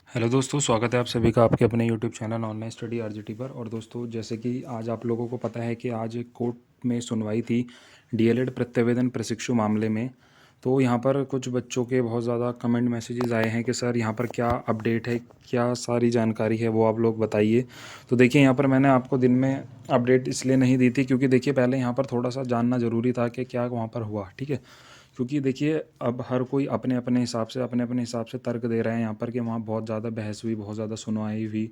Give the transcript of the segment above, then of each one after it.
Hello दोस्तों, स्वागत है आप सभी का आपके अपने YouTube channel online study RGT पर। और दोस्तों, जैसे कि आज आप लोगों को पता है कि आज एक कोर्ट में सुनवाई थी डीएलएड प्रत्यावेदन प्रशिक्षु मामले में। तो यहाँ पर कुछ बच्चों के बहुत ज़्यादा कमेंट मैसेजेस आए हैं कि सर यहाँ पर क्या अपडेट है, क्या सारी जानकारी है वो आप लोग बताइए। तो देखिए, यहाँ पर मैंने आपको दिन में अपडेट इसलिए नहीं दी थी क्योंकि देखिए पहले यहाँ पर थोड़ा सा जानना ज़रूरी था कि क्या वहाँ पर हुआ, ठीक है। क्योंकि देखिए अब हर कोई अपने अपने हिसाब से तर्क दे रहे हैं यहाँ पर कि वहाँ बहुत ज़्यादा बहस हुई, बहुत ज़्यादा सुनवाई हुई,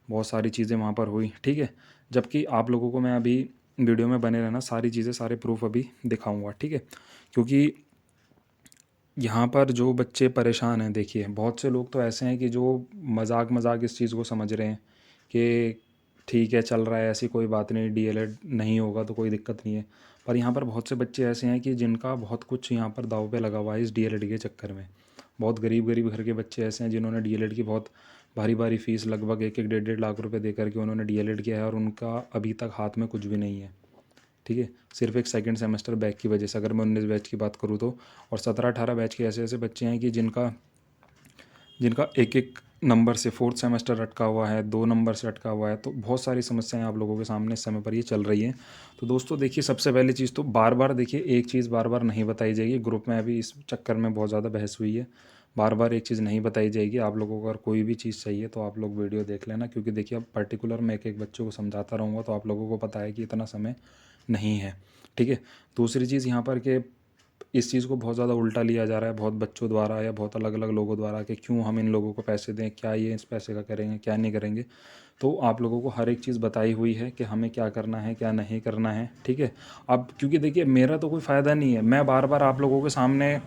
बहुत सारी चीज़ें वहाँ पर हुई, ठीक है। जबकि आप लोगों को मैं अभी वीडियो में बने रहना, सारी चीज़ें सारे प्रूफ अभी दिखाऊंगा, ठीक है। क्योंकि यहाँ पर जो बच्चे परेशान हैं, देखिए बहुत से लोग तो ऐसे हैं कि जो मजाक मजाक इस चीज़ को समझ रहे हैं कि ठीक है चल रहा है, ऐसी कोई बात नहीं, डीएलएड नहीं होगा तो कोई दिक्कत नहीं है। पर यहाँ पर बहुत से बच्चे ऐसे हैं कि जिनका बहुत कुछ यहाँ पर दाव पे लगा हुआ है इस डीएलएड के चक्कर में। बहुत गरीब गरीब घर के बच्चे ऐसे हैं जिन्होंने डीएलएड की बहुत भारी भारी फीस, लगभग 1-1 डेढ़-1.5 लाख रुपए दे करके उन्होंने डीएलएड किया है और उनका अभी तक हाथ में कुछ भी नहीं है, ठीक है। सिर्फ एक सेकंड सेमेस्टर बैक की वजह से, अगर मैं 19 बैच की बात करूँ तो। और 17-18 बैच के ऐसे ऐसे बच्चे हैं कि जिनका जिनका एक एक नंबर से फोर्थ सेमेस्टर अटका हुआ है, 2 नंबर से अटका हुआ है। तो बहुत सारी समस्याएं आप लोगों के सामने इस समय पर ये चल रही हैं। तो दोस्तों देखिए, सबसे पहली चीज़ तो बार बार देखिए, एक चीज़ बार बार नहीं बताई जाएगी। ग्रुप में अभी इस चक्कर में बहुत ज़्यादा बहस हुई है। बार बार एक चीज़ नहीं बताई जाएगी। आप लोगों को अगर कोई भी चीज़ चाहिए तो आप लोग वीडियो देख लेना, क्योंकि देखिए अब पर्टिकुलर मैं एक एक बच्चों को समझाता रहूँगा तो आप लोगों को पता है कि इतना समय नहीं है, ठीक है। दूसरी चीज़ यहाँ पर कि इस चीज़ को बहुत ज़्यादा उल्टा लिया जा रहा है, बहुत बच्चों द्वारा या बहुत अलग अलग लोगों द्वारा, कि क्यों हम इन लोगों को पैसे दें, क्या ये इस पैसे का करेंगे, क्या नहीं करेंगे। तो आप लोगों को हर एक चीज़ बताई हुई है कि हमें क्या करना है, क्या नहीं करना है, ठीक है। अब क्योंकि देखिए मेरा तो कोई फ़ायदा नहीं है, मैं बार बार आप लोगों के सामने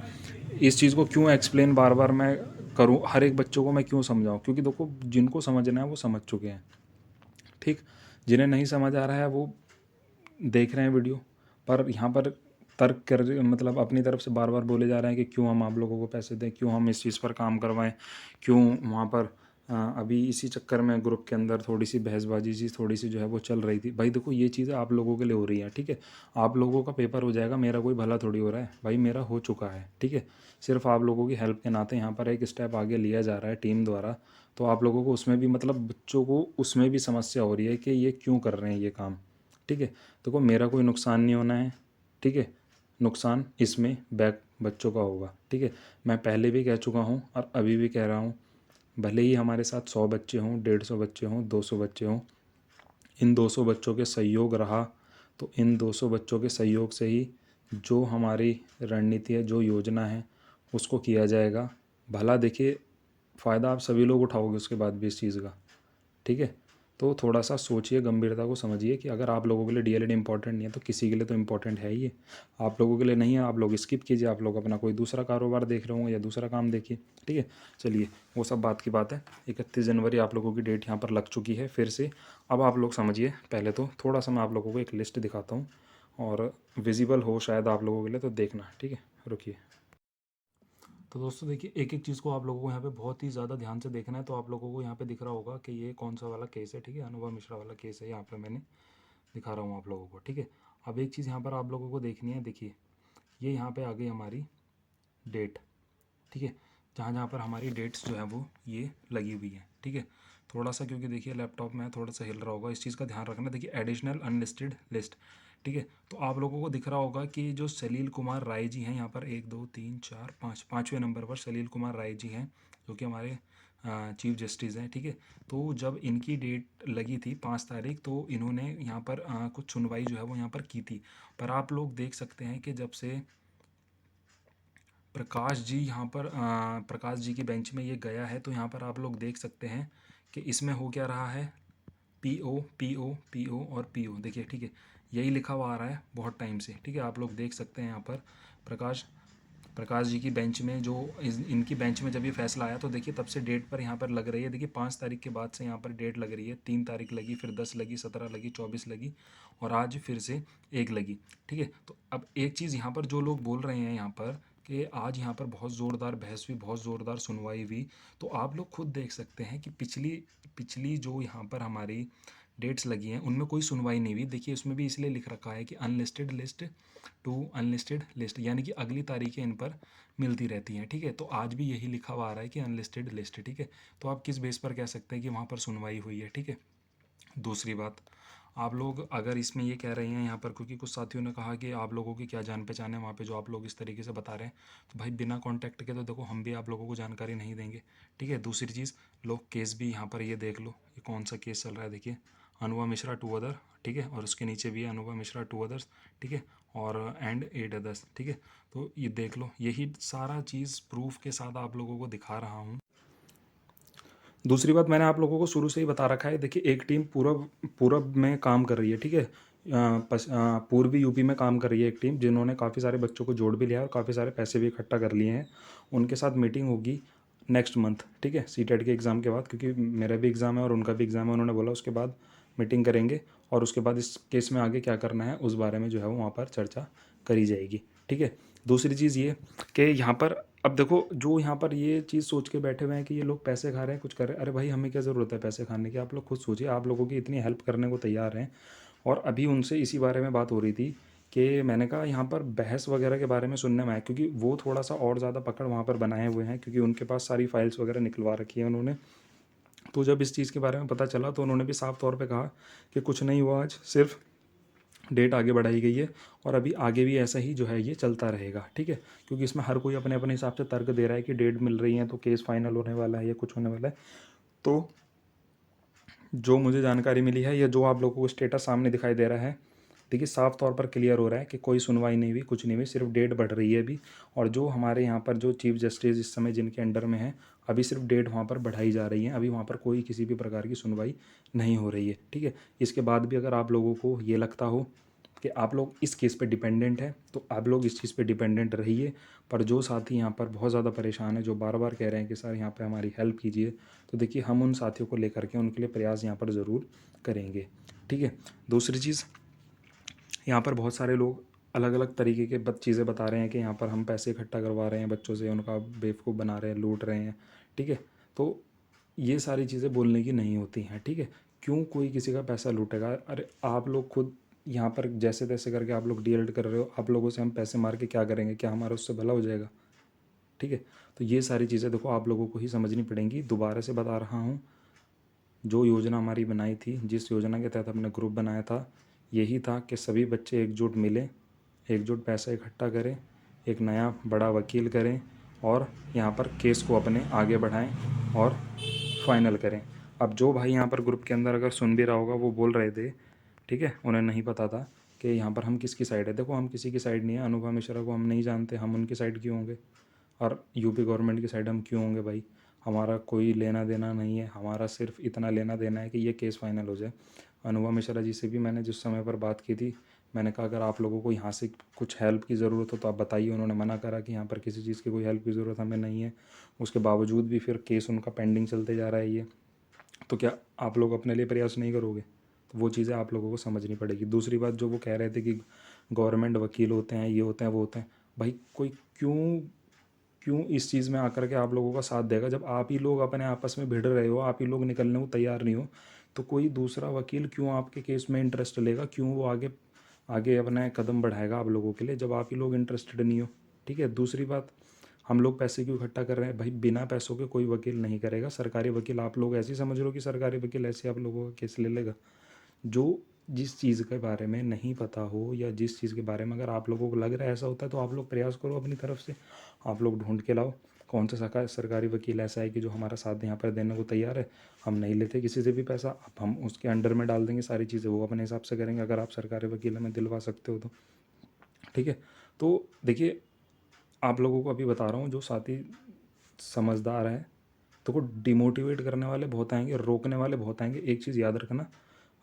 इस चीज़ को क्यों एक्सप्लेन बार बार मैं करूँ, हर एक बच्चों को मैं क्यों समझाऊँ, क्योंकि देखो जिनको समझना है वो समझ चुके हैं, ठीक। जिन्हें नहीं समझ आ रहा है वो देख रहे हैं वीडियो, पर यहाँ पर तर्क कर मतलब अपनी तरफ से बार बार बोले जा रहे हैं कि क्यों हम आप लोगों को पैसे दें, क्यों हम इस चीज़ पर काम करवाएं, क्यों वहाँ पर अभी इसी चक्कर में ग्रुप के अंदर थोड़ी सी बहसबाजी सी थोड़ी सी जो है वो चल रही थी। भाई देखो, ये चीज़ें आप लोगों के लिए हो रही हैं, ठीक है। आप लोगों का पेपर हो जाएगा, मेरा कोई भला थोड़ी हो रहा है भाई, मेरा हो चुका है, ठीक है। सिर्फ आप लोगों की हेल्प के नाते यहाँ पर एक स्टेप आगे लिया जा रहा है टीम द्वारा। तो आप लोगों को उसमें भी मतलब बच्चों को उसमें भी समस्या हो रही है कि ये क्यों कर रहे हैं ये काम, ठीक है। देखो मेरा कोई नुकसान नहीं होना है, ठीक है। नुकसान इसमें बैक बच्चों का होगा, ठीक है। मैं पहले भी कह चुका हूँ और अभी भी कह रहा हूँ, भले ही हमारे साथ 100 बच्चे हों, 150 बच्चे हों, 200 बच्चे हों, इन 200 बच्चों के सहयोग रहा तो इन 200 बच्चों के सहयोग से ही जो हमारी रणनीति है, जो योजना है, उसको किया जाएगा। भला देखिए, फ़ायदा आप सभी लोग उठाओगे उसके बाद भी इस चीज़ का, ठीक है। तो थोड़ा सा सोचिए, गंभीरता को समझिए कि अगर आप लोगों के लिए डीएलएड इंपॉर्टेंट नहीं है तो किसी के लिए तो इंपॉर्टेंट है ही है। आप लोगों के लिए नहीं है, आप लोग स्किप कीजिए, आप लोग अपना कोई दूसरा कारोबार देख रहे होंगे या दूसरा काम देखिए, ठीक है। चलिए, वो सब बात की बात है। 31 जनवरी आप लोगों की डेट यहाँ पर लग चुकी है फिर से। अब आप लोग समझिए, पहले तो थोड़ा सा मैं आप लोगों को एक लिस्ट दिखाता हूँ और विजिबल हो शायद आप लोगों के लिए, तो देखना, ठीक है। रुकिए। तो दोस्तों देखिए, एक एक चीज़ को आप लोगों को यहाँ पे बहुत ही ज़्यादा ध्यान से देखना है। तो आप लोगों को यहाँ पे दिख रहा होगा कि ये कौन सा वाला केस है, ठीक है। अनुभव मिश्रा वाला केस है, यहाँ पे मैंने दिखा रहा हूँ आप लोगों को, ठीक है। अब एक चीज़ यहाँ पर आप लोगों को देखनी है, देखिए ये यहाँ पे आ गई हमारी डेट, ठीक है। जहाँ जहाँ पर हमारी डेट्स जो है वो ये लगी हुई है, ठीक है। थोड़ा सा क्योंकि देखिए लैपटॉप में थोड़ा सा हिल रहा होगा, इस चीज़ का ध्यान रखना। देखिए एडिशनल अनलिस्टेड लिस्ट, ठीक है। तो आप लोगों को दिख रहा होगा कि जो सलील कुमार राय जी हैं, यहाँ पर 1 2 3 4 5 5वें नंबर पर सलील कुमार राय जी हैं, जो कि हमारे चीफ जस्टिस हैं, ठीक है। तो जब इनकी डेट लगी थी 5 तारीख, तो इन्होंने यहाँ पर कुछ सुनवाई जो है वो यहाँ पर की थी। पर आप लोग देख सकते हैं कि जब से प्रकाश जी यहाँ पर प्रकाश जी की बेंच में ये गया है, तो यहाँ पर आप लोग देख सकते हैं कि इसमें हो क्या रहा है, पी ओ पी ओ पी ओ और पी ओ, देखिए, ठीक है। यही लिखा हुआ आ रहा है बहुत टाइम से, ठीक है। आप लोग देख सकते हैं यहाँ पर प्रकाश प्रकाश जी की बेंच में जो इनकी बेंच में जब ये फैसला आया, तो देखिए तब से डेट पर यहाँ पर लग रही है। देखिए 5 तारीख के बाद से यहाँ पर डेट लग रही है। 3 तारीख लगी, फिर 10 लगी, 17 लगी, 24 लगी और आज फिर से 1 लगी, ठीक है। तो अब एक चीज़ यहाँ पर जो लोग बोल रहे हैं यहाँ पर कि आज यहाँ पर बहुत ज़ोरदार बहस हुई, बहुत ज़ोरदार सुनवाई हुई। तो आप लोग खुद देख सकते हैं कि पिछली पिछली जो यहाँ पर हमारी डेट्स लगी हैं उनमें कोई सुनवाई नहीं हुई। देखिए उसमें भी इसलिए लिख रखा है कि unlisted list to unlisted list, यानी कि अगली तारीखें इन पर मिलती रहती हैं। ठीक है, तो आज भी यही लिखा हुआ आ रहा है कि अनलिस्टेड लिस्ट। ठीक है, तो आप किस बेस पर कह सकते हैं कि वहाँ पर सुनवाई हुई है। ठीक है, दूसरी बात, आप लोग अगर इसमें ये कह रहे हैं यहाँ पर, क्योंकि कुछ साथियों ने कहा कि आप लोगों की क्या जान पहचान है वहाँ पे जो आप लोग इस तरीके से बता रहे हैं, तो भाई बिना कांटेक्ट के तो देखो हम भी आप लोगों को जानकारी नहीं देंगे। ठीक है, दूसरी चीज़, लोग केस भी यहाँ पर ये देख लो, ये कौन सा केस चल रहा है। देखिए, अनुभा मिश्रा टू अदर। ठीक है, और उसके नीचे भी है अनुभा मिश्रा टू अदर्स। ठीक है, और एंड 8 अदर्स। ठीक है, तो ये देख लो, यही सारा चीज़ प्रूफ के साथ आप लोगों को दिखा रहा हूँ। दूसरी बात, मैंने आप लोगों को शुरू से ही बता रखा है, देखिए एक टीम पूरब पूरब में काम कर रही है। ठीक है, पूर्वी यूपी में काम कर रही है एक टीम, जिन्होंने काफ़ी सारे बच्चों को जोड़ भी लिया है और काफ़ी सारे पैसे भी इकट्ठा कर लिए हैं। उनके साथ मीटिंग होगी नेक्स्ट मंथ। ठीक है, सीटेट के एग्ज़ाम के बाद, क्योंकि मेरा भी एग्ज़ाम है और उनका भी एग्ज़ाम है। उन्होंने बोला उसके बाद मीटिंग करेंगे और उसके बाद इस केस में आगे क्या करना है उस बारे में जो है वो वहाँ पर चर्चा करी जाएगी। ठीक है, दूसरी चीज़ ये कि यहाँ पर अब देखो, जो यहाँ पर ये चीज़ सोच के बैठे हुए हैं कि ये लोग पैसे खा रहे हैं, कुछ कर रहे हैं, अरे भाई हमें क्या ज़रूरत है पैसे खाने की। आप लोग खुद सोचिए, आप लोगों की इतनी हेल्प करने को तैयार हैं। और अभी उनसे इसी बारे में बात हो रही थी कि मैंने कहा यहाँ पर बहस वगैरह के बारे में सुनने में आया, क्योंकि वो थोड़ा सा और ज़्यादा पकड़ वहाँ पर बनाए हुए हैं, क्योंकि उनके पास सारी फाइल्स वगैरह निकलवा रखी है उन्होंने। तो जब इस चीज़ के बारे में पता चला तो उन्होंने भी साफ तौर पे कहा कि कुछ नहीं हुआ, आज सिर्फ डेट आगे बढ़ाई गई है और अभी आगे भी ऐसा ही जो है ये चलता रहेगा। ठीक है, क्योंकि इसमें हर कोई अपने अपने हिसाब से तर्क दे रहा है कि डेट मिल रही है तो केस फाइनल होने वाला है या कुछ होने वाला है। तो जो मुझे जानकारी मिली है या जो आप लोगों को स्टेटस सामने दिखाई दे रहा है, देखिए साफ तौर पर क्लियर हो रहा है कि कोई सुनवाई नहीं हुई, कुछ नहीं हुई, सिर्फ डेट बढ़ रही है अभी। और जो हमारे यहाँ पर जो चीफ जस्टिस इस समय जिनके अंडर में है, अभी सिर्फ डेट वहाँ पर बढ़ाई जा रही है, अभी वहाँ पर कोई किसी भी प्रकार की सुनवाई नहीं हो रही है। ठीक है, इसके बाद भी अगर आप लोगों को ये लगता हो कि आप लोग इस केस पे डिपेंडेंट है तो आप लोग इस चीज़ पे डिपेंडेंट रहिए। पर जो साथी यहाँ पर बहुत ज़्यादा परेशान है, जो बार बार कह रहे हैं कि सर यहाँ पे हमारी हेल्प कीजिए, तो देखिए हम उन साथियों को लेकर के उनके लिए प्रयास यहाँ पर ज़रूर करेंगे। ठीक है, दूसरी चीज़, यहाँ पर बहुत सारे लोग अलग अलग तरीके के चीज़ें बता रहे हैं कि यहाँ पर हम पैसे इकट्ठा करवा रहे हैं बच्चों से, उनका बेवकूफ़ बना रहे हैं, लूट रहे हैं। ठीक है, तो ये सारी चीज़ें बोलने की नहीं होती हैं। ठीक है, क्यों कोई किसी का पैसा लूटेगा। अरे आप लोग खुद यहाँ पर जैसे तैसे करके आप लोग डीएलएड कर रहे हो, आप लोगों से हम पैसे मार के क्या करेंगे, क्या हमारा उससे भला हो जाएगा। ठीक है, तो ये सारी चीज़ें देखो आप लोगों को ही समझनी पड़ेंगी। दोबारा से बता रहा हूँ, जो योजना हमारी बनाई थी, जिस योजना के तहत हमने ग्रुप बनाया था, यही था कि सभी बच्चे एकजुट मिलें, एकजुट पैसा इकट्ठा करें, एक नया बड़ा वकील करें और यहाँ पर केस को अपने आगे बढ़ाएं और फाइनल करें। अब जो भाई यहाँ पर ग्रुप के अंदर अगर सुन भी रहा होगा, वो बोल रहे थे, ठीक है, उन्हें नहीं पता था कि यहाँ पर हम किसकी साइड है। देखो हम किसी की साइड नहीं है, अनुभा मिश्रा को हम नहीं जानते, हम उनकी साइड क्यों होंगे, और यूपी गवर्नमेंट की साइड हम क्यों होंगे भाई। हमारा कोई लेना देना नहीं है, हमारा सिर्फ इतना लेना देना है कि ये केस फाइनल हो जाए। अनुभा मिश्रा जी से भी मैंने जिस समय पर बात की थी, मैंने कहा अगर आप लोगों को यहाँ से कुछ हेल्प की ज़रूरत हो तो आप बताइए। उन्होंने मना करा कि यहाँ पर किसी चीज़ की कोई हेल्प की ज़रूरत हमें नहीं है। उसके बावजूद भी फिर केस उनका पेंडिंग चलते जा रहा है ये, तो क्या आप लोग अपने लिए प्रयास नहीं करोगे। तो वो चीज़ें आप लोगों को समझनी पड़ेगी। दूसरी बात, जो वो कह रहे थे कि गवर्नमेंट वकील होते हैं, ये होते हैं, वो होते हैं, भाई कोई क्यों क्यों इस चीज़ में आकर के आप लोगों का साथ देगा। जब आप ही लोग अपने आपस में भिड़ रहे हो, आप ही लोग निकलने को तैयार नहीं हो, तो कोई दूसरा वकील क्यों आपके केस में इंटरेस्ट लेगा, क्यों वो आगे आगे अपना कदम बढ़ाएगा आप लोगों के लिए, जब आप ही लोग इंटरेस्टेड नहीं हो। ठीक है, दूसरी बात, हम लोग पैसे क्यों इकट्ठा कर रहे हैं भाई, बिना पैसों के कोई वकील नहीं करेगा। सरकारी वकील आप लोग ऐसे ही समझ रहे हो कि सरकारी वकील ऐसे आप लोगों का केस ले लेगा। जो जिस चीज़ के बारे में नहीं पता हो या जिस चीज़ के बारे में अगर आप लोगों को लग रहा है ऐसा होता है, तो आप लोग प्रयास करो अपनी तरफ से, आप लोग ढूंढ के लाओ कौन सा सरकारी वकील ऐसा है कि जो हमारा साथ यहाँ पर देने को तैयार है। हम नहीं लेते किसी से भी पैसा, अब हम उसके अंडर में डाल देंगे सारी चीज़ें, वो अपने हिसाब से करेंगे, अगर आप सरकारी वकील हमें दिलवा सकते हो तो। ठीक है, तो देखिए आप लोगों को अभी बता रहा हूँ, जो साथी समझदार है, तो को डिमोटिवेट करने वाले बहुत आएंगे, रोकने वाले बहुत आएंगे। एक चीज़ याद रखना,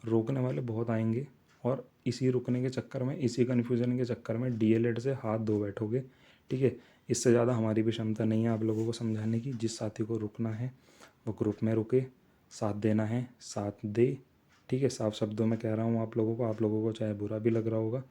रोकने वाले बहुत आएंगे और इसी रुकने के चक्कर में, इसी कन्फ्यूज़न के चक्कर में डीएलएड से हाथ धो बैठोगे। ठीक है, इससे ज़्यादा हमारी भी क्षमता नहीं है आप लोगों को समझाने की। जिस साथी को रुकना है वो ग्रुप में रुके, साथ देना है साथ दे। ठीक है, साफ शब्दों में कह रहा हूँ आप लोगों को चाहे बुरा भी लग रहा होगा,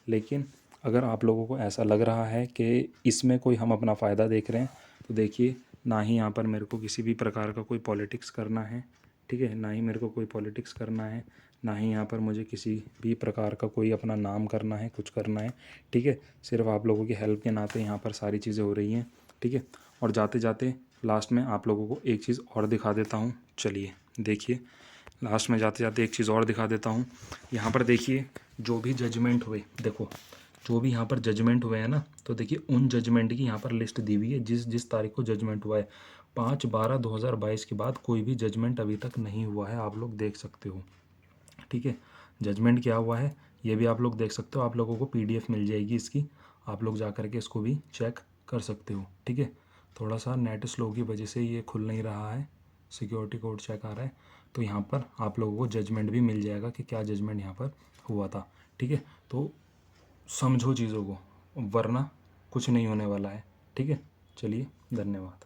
लेकिन अगर आप लोगों को ऐसा लग रहा है कि इसमें कोई हम अपना फ़ायदा देख रहे हैं तो देखिए, ना ही यहाँ पर मेरे को किसी भी प्रकार का कोई पॉलिटिक्स करना है, ठीक है, ना ही मेरे को कोई पॉलिटिक्स करना है, ना ही यहाँ पर मुझे किसी भी प्रकार का कोई अपना नाम करना है, कुछ करना है, ठीक है। सिर्फ आप लोगों की हेल्प के नाते यहाँ पर सारी चीज़ें हो रही हैं, ठीक है। और जाते जाते लास्ट में आप लोगों को एक चीज़ और दिखा देता हूँ, चलिए देखिए। लास्ट में जाते जाते एक चीज़ और दिखा देता हूँ। यहाँ पर देखिए, जो भी जजमेंट हुए, देखो जो भी यहाँ पर जजमेंट हुए हैं ना, तो देखिए उन जजमेंट की यहाँ पर लिस्ट दी हुई है, जिस जिस तारीख को जजमेंट हुआ है। 5/12/2022 के बाद कोई भी जजमेंट अभी तक नहीं हुआ है, आप लोग देख सकते हो, ठीक है। जजमेंट क्या हुआ है ये भी आप लोग देख सकते हो, आप लोगों को PDF मिल जाएगी इसकी, आप लोग जा कर के इसको भी चेक कर सकते हो, ठीक है। थोड़ा सा नेट स्लो की वजह से ये खुल नहीं रहा है, सिक्योरिटी कोड चेक आ रहा है, तो यहाँ पर आप लोगों को जजमेंट भी मिल जाएगा कि क्या जजमेंट यहाँ पर हुआ था, ठीक है। तो समझो चीज़ों को, वरना कुछ नहीं होने वाला है, ठीक है। चलिए, धन्यवाद।